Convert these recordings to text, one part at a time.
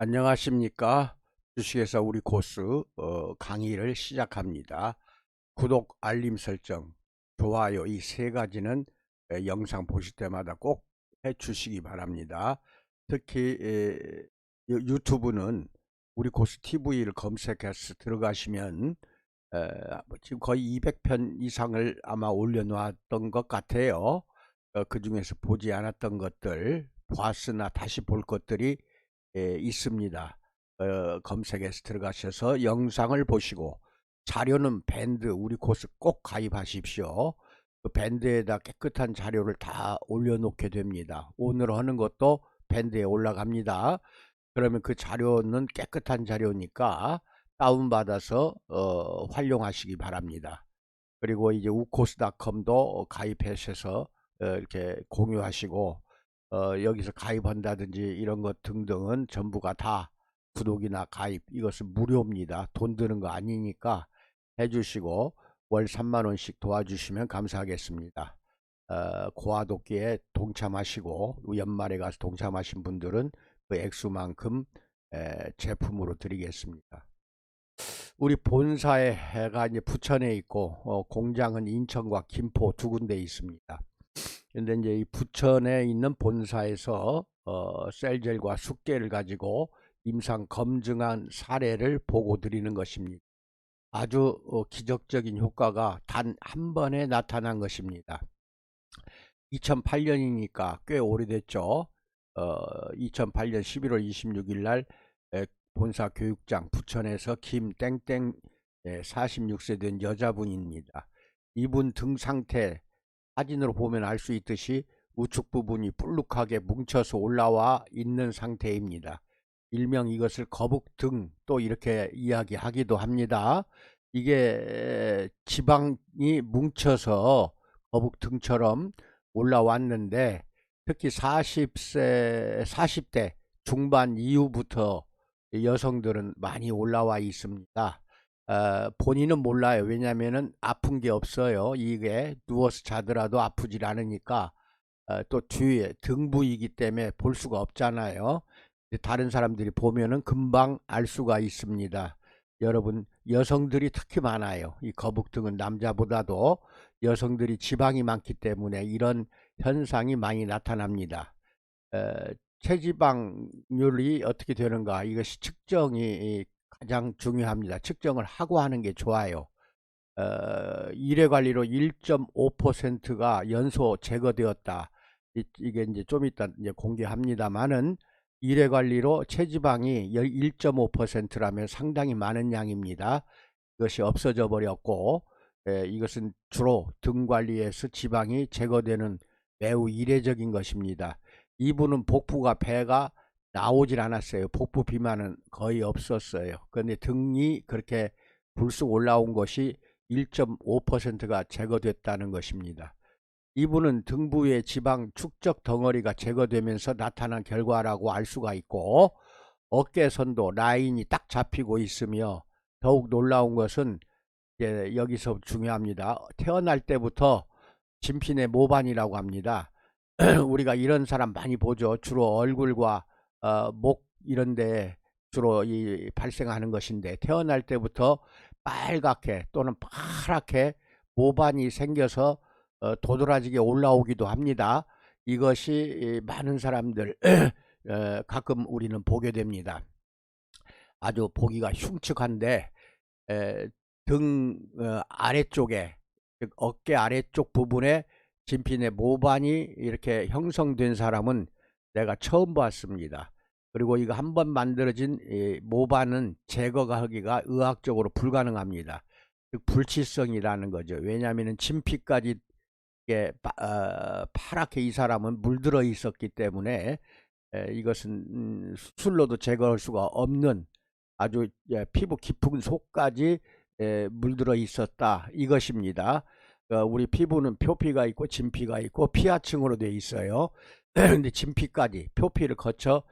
안녕하십니까. 주식회사 우리 코스 강의를 시작합니다. 구독, 알림 설정, 좋아요 이 세 가지는 영상 보실 때마다 꼭 해주시기 바랍니다. 특히 유튜브는 우리 코스 TV를 검색해서 들어가시면 지금 거의 200편 이상을 아마 올려놓았던 것 같아요. 그 중에서 보지 않았던 것들, 봤으나 다시 볼 것들이 있습니다. 검색해서 들어가셔서 영상을 보시고, 자료는 밴드 우리 코스 꼭 가입하십시오. 그 밴드에다 깨끗한 자료를 다 올려놓게 됩니다. 오늘 하는 것도 밴드에 올라갑니다. 그러면 그 자료는 깨끗한 자료니까 다운받아서 활용하시기 바랍니다. 그리고 이제 우코스닷컴도 가입하셔서 이렇게 공유하시고, 여기서 가입한다든지 이런 것 등등은 전부가 다 구독이나 가입, 이것은 무료입니다. 돈 드는 거 아니니까 해주시고 월 3만원씩 도와주시면 감사하겠습니다. 고화독기에 동참하시고 연말에 가서 동참하신 분들은 그 액수만큼 제품으로 드리겠습니다. 우리 본사가 이제 부천에 있고 공장은 인천과 김포 두 군데 있습니다. 근데 이제 이 부천에 있는 본사에서 셀젤과 숙계를 가지고 임상 검증한 사례를 보고 드리는 것입니다. 아주 기적적인 효과가 단 한 번에 나타난 것입니다. 2008년이니까 꽤 오래됐죠. 2008년 11월 26일 날 본사 교육장 부천에서 김땡땡 46세 된 여자분입니다. 이분 등 상태 사진으로 보면 알 수 있듯이 우측 부분이 불룩하게 뭉쳐서 올라와 있는 상태입니다. 일명 이것을 거북등 또 이렇게 이야기하기도 합니다. 이게 지방이 뭉쳐서 거북등처럼 올라왔는데, 특히 40대 중반 이후부터 여성들은 많이 올라와 있습니다. 본인은 몰라요. 왜냐하면 아픈 게 없어요. 이게 누워서 자더라도 아프질 않으니까. 또 뒤에 등 부위이기 때문에 볼 수가 없잖아요. 다른 사람들이 보면은 금방 알 수가 있습니다. 여러분, 여성들이 특히 많아요. 이 거북등은 남자보다도 여성들이 지방이 많기 때문에 이런 현상이 많이 나타납니다. 체지방률이 어떻게 되는가, 이것이 측정이 가장 중요합니다. 측정을 하고 하는 게 좋아요. 일회관리로 1.5%가 연소 제거되었다. 이게 이제 좀 이따 이제 공개합니다만은, 일회관리로 체지방이 1.5%라면 상당히 많은 양입니다. 이것이 없어져 버렸고, 이것은 주로 등 관리에서 지방이 제거되는 매우 이례적인 것입니다. 이분은 복부가, 배가 나오질 않았어요. 복부 비만은 거의 없었어요. 그런데 등이 그렇게 불쑥 올라온 것이 1.5%가 제거됐다는 것입니다. 이분은 등 부위의 지방 축적 덩어리가 제거되면서 나타난 결과라고 알 수가 있고, 어깨선도 라인이 딱 잡히고 있으며, 더욱 놀라운 것은 여기서 중요합니다. 태어날 때부터 진핀의 모반이라고 합니다. 우리가 이런 사람 많이 보죠. 주로 얼굴과 목 이런 데 주로 발생하는 것인데, 태어날 때부터 빨갛게 또는 파랗게 모반이 생겨서 도드라지게 올라오기도 합니다. 이것이 많은 사람들 가끔 우리는 보게 됩니다. 아주 보기가 흉측한데, 등 아래쪽에, 즉 어깨 아래쪽 부분에 진핀의 모반이 이렇게 형성된 사람은 내가 처음 봤습니다. 그리고 이거 한번 만들어진 모반은 제거가 하기가 의학적으로 불가능합니다. 즉 불치성이라는 거죠. 왜냐하면 진피까지 파랗게 이 사람은 물들어 있었기 때문에 이것은 수술로도 제거할 수가 없는 아주 피부 깊은 속까지 물들어 있었다, 이것입니다. 우리 피부는 표피가 있고 진피가 있고 피하층으로 되어 있어요. 근데 진피까지, 표피를 거쳐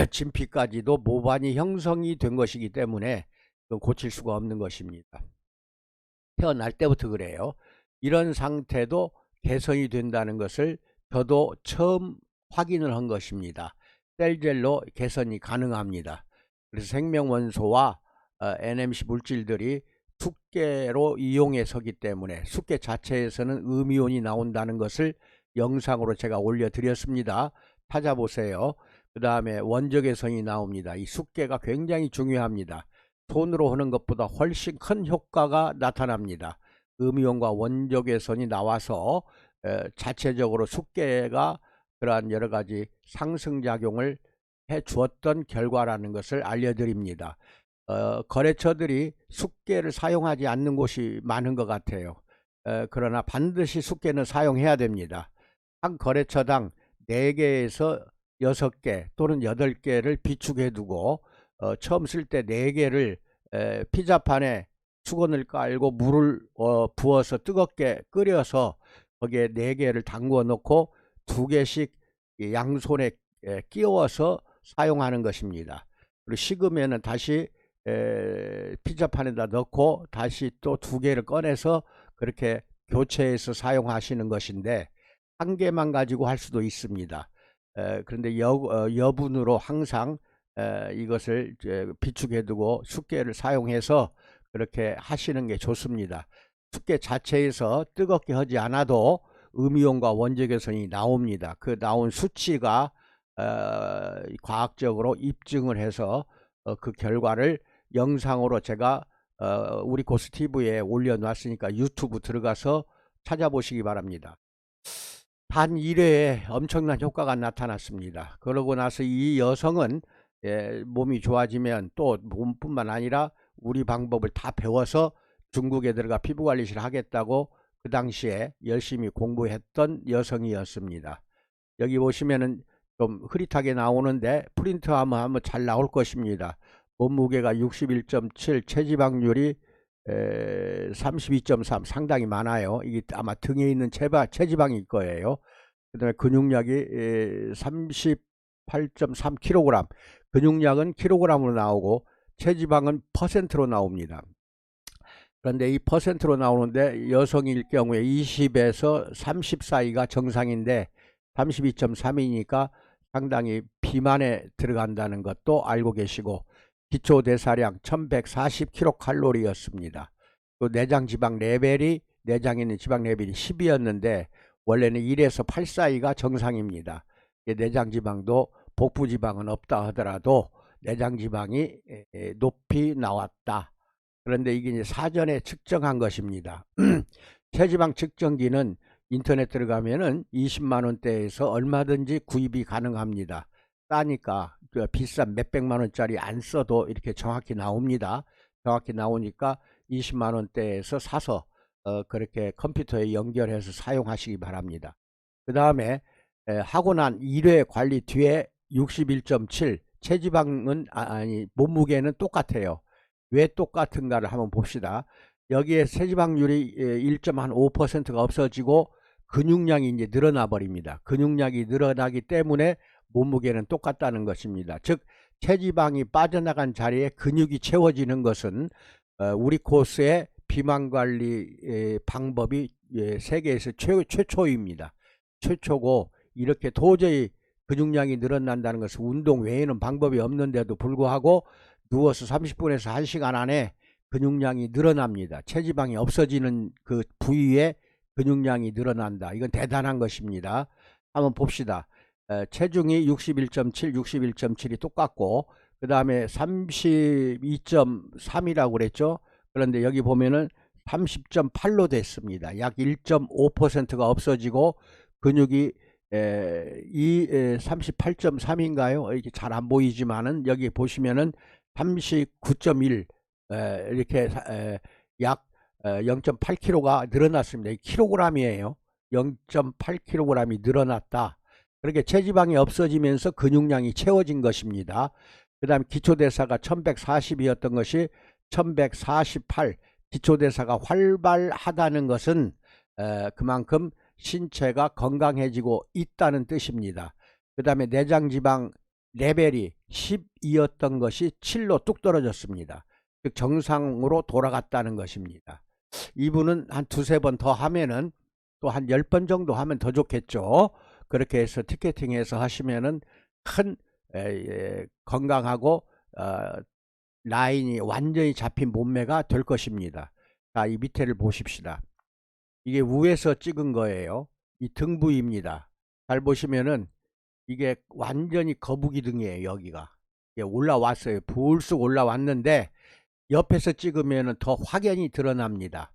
진피까지도 모반이 형성이 된 것이기 때문에 고칠 수가 없는 것입니다. 태어날 때부터 그래요. 이런 상태도 개선이 된다는 것을 저도 처음 확인을 한 것입니다. 셀젤로 개선이 가능합니다. 그래서 생명원소와 NMC 물질들이 숙계로 이용해서기 때문에 숙계 자체에서는 음이온이 나온다는 것을 영상으로 제가 올려드렸습니다. 찾아보세요. 그 다음에 원적외선이 나옵니다. 이 숙계가 굉장히 중요합니다. 손으로 하는 것보다 훨씬 큰 효과가 나타납니다. 음이온과 원적외선이 나와서 자체적으로 숙계가 그러한 여러가지 상승작용을 해 주었던 결과라는 것을 알려드립니다. 거래처들이 숙계를 사용하지 않는 곳이 많은 것 같아요. 그러나 반드시 숙계는 사용해야 됩니다. 한 거래처당 4개에서 6개 또는 8개를 비축해 두고 처음 쓸 때 4개를 피자판에 수건을 깔고 물을 부어서 뜨겁게 끓여서 거기에 4개를 담궈 놓고 2개씩 양손에 끼워서 사용하는 것입니다. 그리고 식으면은 다시 피자판에다 넣고 다시 또 2개를 꺼내서 그렇게 교체해서 사용하시는 것인데, 한 개만 가지고 할 수도 있습니다. 그런데 여분으로 항상 이것을 비축해 두고 숙계를 사용해서 그렇게 하시는 게 좋습니다. 숙계 자체에서 뜨겁게 하지 않아도 음이온과 원적외선이 나옵니다. 그 나온 수치가 과학적으로 입증을 해서 그 결과를 영상으로 제가 우리 고스TV에 올려놨으니까 유튜브 들어가서 찾아보시기 바랍니다. 단 1회에 엄청난 효과가 나타났습니다. 그러고 나서 이 여성은 몸이 좋아지면 또 몸뿐만 아니라 우리 방법을 다 배워서 중국에 들어가 피부관리실 하겠다고 그 당시에 열심히 공부했던 여성이었습니다. 여기 보시면은 좀 흐릿하게 나오는데 프린트하면 한번 잘 나올 것입니다. 몸무게가 61.7, 체지방률이 32.3, 상당히 많아요. 이게 아마 등에 있는 체지방일 거예요. 그 다음에 근육량이 38.3kg, 근육량은 kg으로 나오고 체지방은 %로 나옵니다. 그런데 이 %로 나오는데 여성일 경우에 20에서 30 사이가 정상인데 32.3이니까 상당히 비만에 들어간다는 것도 알고 계시고, 기초대사량 1140kcal였습니다. 또 내장지방 레벨이, 내장에 있는 지방 레벨이 10이었는데 원래는 1에서 8 사이가 정상입니다. 내장지방도 복부지방은 없다 하더라도 내장지방이 높이 나왔다. 그런데 이게 이제 사전에 측정한 것입니다. 체지방 측정기는 인터넷 들어가면은 20만원대에서 얼마든지 구입이 가능합니다. 싸니까 비싼 몇백만원짜리 안 써도 이렇게 정확히 나옵니다. 정확히 나오니까 20만원대에서 사서 그렇게 컴퓨터에 연결해서 사용하시기 바랍니다. 그 다음에 하고 난 1회 관리 뒤에 61.7, 체지방은 아니 몸무게는 똑같아요. 왜 똑같은가를 한번 봅시다. 여기에 체지방률이 1.5%가 없어지고 근육량이 이제 늘어나 버립니다. 근육량이 늘어나기 때문에 몸무게는 똑같다는 것입니다. 즉 체지방이 빠져나간 자리에 근육이 채워지는 것은 우리 코스의 비만관리 방법이 세계에서 최초입니다. 최초고, 이렇게 도저히 근육량이 늘어난다는 것은 운동 외에는 방법이 없는데도 불구하고 누워서 30분에서 1시간 안에 근육량이 늘어납니다. 체지방이 없어지는 그 부위에 근육량이 늘어난다. 이건 대단한 것입니다. 한번 봅시다. 체중이 61.7, 61.7이 똑같고, 그 다음에 32.3이라고 그랬죠. 그런데 여기 보면은 30.8로 됐습니다. 약 1.5%가 없어지고 근육이 38.3인가요? 이렇게 잘 안 보이지만은 여기 보시면은 39.1 이렇게 약 0.8kg가 늘어났습니다. 이 kg이에요. 0.8kg이 늘어났다. 그렇게 체지방이 없어지면서 근육량이 채워진 것입니다. 그 다음 기초대사가 1140이었던 것이 1148, 기초대사가 활발하다는 것은 그만큼 신체가 건강해지고 있다는 뜻입니다. 그 다음에 내장지방 레벨이 12였던 것이 7로 뚝 떨어졌습니다. 즉 정상으로 돌아갔다는 것입니다. 이분은 한 2~3번 더 하면은, 또 한 10번 정도 하면 더 좋겠죠. 그렇게 해서 티켓팅해서 하시면은 큰 건강하고 라인이 완전히 잡힌 몸매가 될 것입니다. 자, 이 밑에를 보십시다. 이게 위에서 찍은 거예요. 이 등 부위입니다. 잘 보시면은 이게 완전히 거북이 등이에요. 여기가 이게 올라왔어요. 불쑥 올라왔는데 옆에서 찍으면 더 확연히 드러납니다.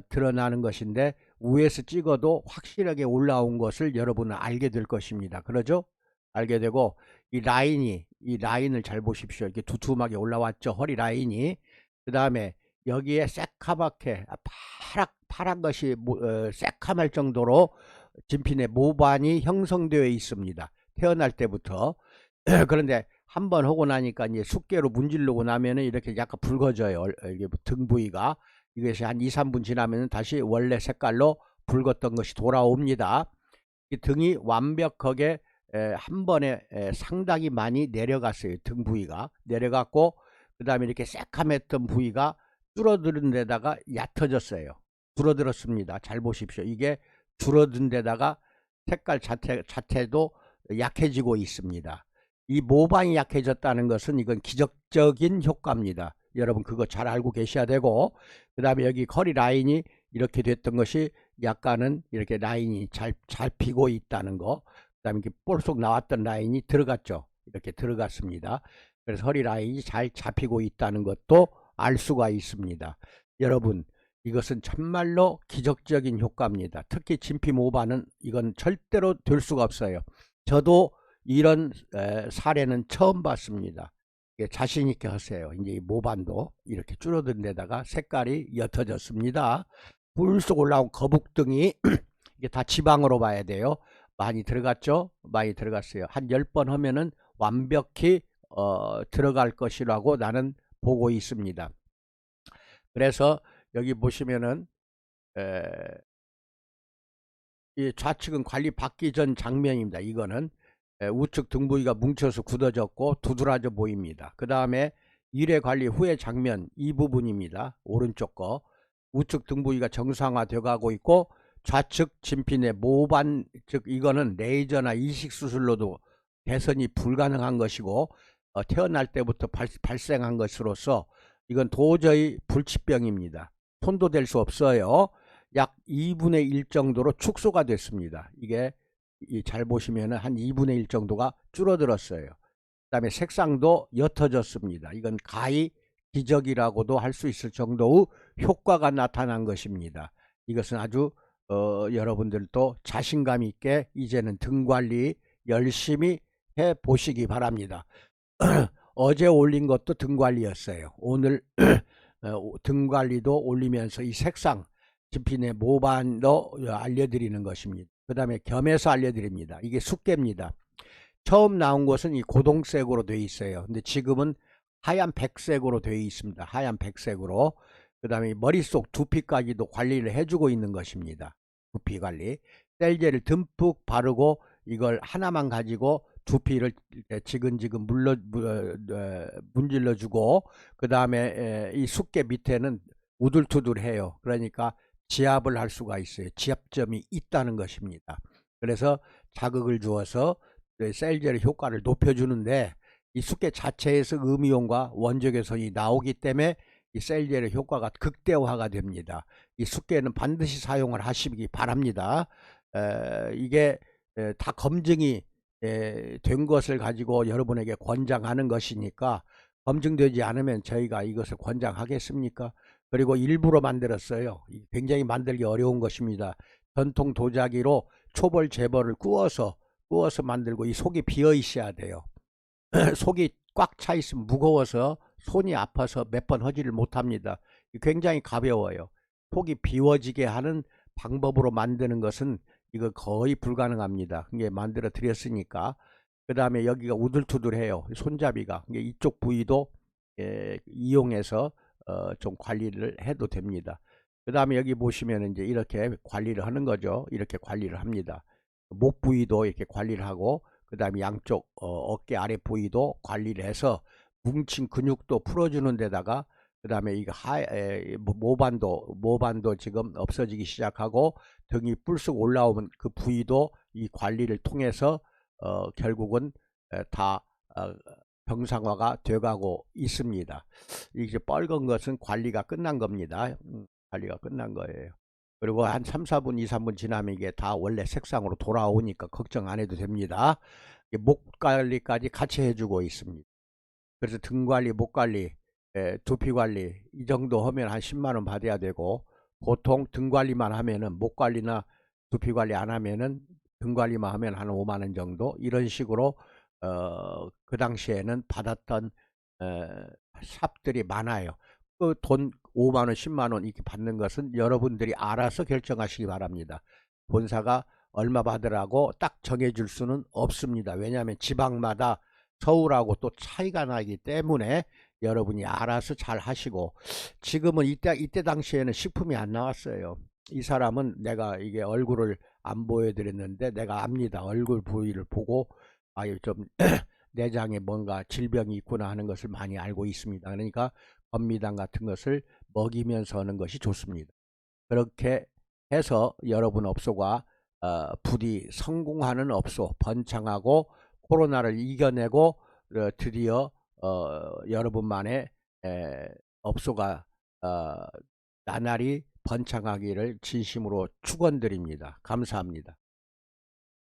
드러나는 것인데 위에서 찍어도 확실하게 올라온 것을 여러분은 알게 될 것입니다. 그러죠? 알게 되고 이 라인을 잘 보십시오. 이렇게 두툼하게 올라왔죠. 허리 라인이. 그 다음에 여기에 새카맣게 파란 것이 새카말 정도로 진핀의 모반이 형성되어 있습니다. 태어날 때부터. 그런데 한번 하고 나니까 이제 숫개로 문지르고 나면은 이렇게 약간 붉어져요. 이게 등 부위가. 이것이 한 2, 3분 지나면 다시 원래 색깔로 붉었던 것이 돌아옵니다. 이 등이 완벽하게 한 번에 상당히 많이 내려갔어요. 등 부위가 내려갔고, 그 다음에 이렇게 새카맸던 부위가 줄어드는 데다가 얕아졌어요. 줄어들었습니다. 잘 보십시오. 이게 줄어든 데다가 색깔 자체도 약해지고 있습니다. 이 모반이 약해졌다는 것은 이건 기적적인 효과입니다. 여러분 그거 잘 알고 계셔야 되고, 그 다음에 여기 허리 라인이 이렇게 됐던 것이 약간은 이렇게 라인이 잘 피고 있다는 거, 그 다음에 이렇게 볼속 나왔던 라인이 들어갔죠. 이렇게 들어갔습니다. 그래서 허리 라인이 잘 잡히고 있다는 것도 알 수가 있습니다. 여러분 이것은 정말로 기적적인 효과입니다. 특히 진피 모반은 이건 절대로 될 수가 없어요. 저도 이런 사례는 처음 봤습니다. 자신 있게 하세요. 이제 이 모반도 이렇게 줄어든 데다가 색깔이 옅어졌습니다. 불쑥 올라온 거북등이 이게 다 지방으로 봐야 돼요. 많이 들어갔죠? 많이 들어갔어요. 한 10번 하면은 완벽히 들어갈 것이라고 나는 보고 있습니다. 그래서 여기 보시면은 이 좌측은 관리 받기 전 장면입니다. 이거는 우측 등 부위가 뭉쳐서 굳어졌고 두드러져 보입니다. 그 다음에 1회 관리 후의 장면, 이 부분입니다. 오른쪽 거. 우측 등 부위가 정상화되어 가고 있고, 좌측 진핀의 모반, 즉 이거는 레이저나 이식 수술로도 개선이 불가능한 것이고, 태어날 때부터 발생한 것으로서 이건 도저히 불치병입니다. 손도 댈 수 없어요. 약 2분의 1 정도로 축소가 됐습니다. 이게 잘 보시면 한 2분의 1 정도가 줄어들었어요. 그 다음에 색상도 옅어졌습니다. 이건 가히 기적이라고도 할 수 있을 정도의 효과가 나타난 것입니다. 이것은 아주 여러분들도 자신감 있게 이제는 등 관리 열심히 해 보시기 바랍니다. 어제 올린 것도 등 관리였어요. 오늘 등 관리도 올리면서 이 색상 진핀의 모반도 알려드리는 것입니다. 그 다음에 겸해서 알려드립니다. 이게 숫개입니다. 처음 나온 것은 이 고동색으로 되어 있어요. 근데 지금은 하얀 백색으로 되어 있습니다. 하얀 백색으로. 그 다음에 머릿속 두피까지도 관리를 해주고 있는 것입니다. 두피 관리. 셀제를 듬뿍 바르고 이걸 하나만 가지고 두피를 지근지근 문질러 주고, 그 다음에 이 숫개 밑에는 우둘투둘해요. 그러니까 지압을 할 수가 있어요. 지압점이 있다는 것입니다. 그래서 자극을 주어서 셀젤의 효과를 높여주는데, 이 숫개 자체에서 음이온과 원적외선이 나오기 때문에 이 셀젤의 효과가 극대화가 됩니다. 이 숫개는 반드시 사용을 하시기 바랍니다. 이게 다 검증이 된 것을 가지고 여러분에게 권장하는 것이니까, 검증되지 않으면 저희가 이것을 권장하겠습니까? 그리고 일부러 만들었어요. 굉장히 만들기 어려운 것입니다. 전통 도자기로 초벌 재벌을 구워서 만들고, 이 속이 비어 있어야 돼요. 속이 꽉 차 있으면 무거워서 손이 아파서 몇 번 하지를 못합니다. 굉장히 가벼워요. 속이 비워지게 하는 방법으로 만드는 것은 이거 거의 불가능합니다. 이게 만들어 드렸으니까. 그 다음에 여기가 우들투들해요. 손잡이가. 이쪽 부위도 이용해서 좀 관리를 해도 됩니다. 그 다음에 여기 보시면 이제 이렇게 관리를 하는 거죠. 이렇게 관리를 합니다. 목 부위도 이렇게 관리를 하고, 그 다음에 양쪽 어깨 아래 부위도 관리를 해서 뭉친 근육도 풀어주는 데다가, 그 다음에 이거 모반도 지금 없어지기 시작하고, 등이 불쑥 올라오면 그 부위도 이 관리를 통해서 결국은 다 정상화가 돼가고 있습니다. 이제 빨간 것은 관리가 끝난 겁니다. 관리가 끝난 거예요. 그리고 한 3, 4분, 2, 3분 지나면 이게 다 원래 색상으로 돌아오니까 걱정 안 해도 됩니다. 목 관리까지 같이 해주고 있습니다. 그래서 등 관리, 목 관리, 두피 관리 이 정도 하면 한 10만 원 받아야 되고, 보통 등 관리만 하면은, 목 관리나 두피 관리 안 하면은, 등 관리만 하면 한 5만 원 정도, 이런 식으로 그 당시에는 받았던 샵들이 많아요. 그 돈 5만 원, 10만 원 이렇게 받는 것은 여러분들이 알아서 결정하시기 바랍니다. 본사가 얼마 받으라고 딱 정해줄 수는 없습니다. 왜냐하면 지방마다 서울하고 또 차이가 나기 때문에 여러분이 알아서 잘 하시고, 지금은 이때 당시에는 식품이 안 나왔어요. 이 사람은 내가 이게 얼굴을 안 보여드렸는데 내가 압니다. 얼굴 부위를 보고 아유 좀 내장에 뭔가 질병이 있구나 하는 것을 많이 알고 있습니다. 그러니까 건미당 같은 것을 먹이면서 하는 것이 좋습니다. 그렇게 해서 여러분 업소가 부디 성공하는 업소, 번창하고 코로나를 이겨내고 드디어 여러분만의 업소가 나날이 번창하기를 진심으로 축원드립니다. 감사합니다.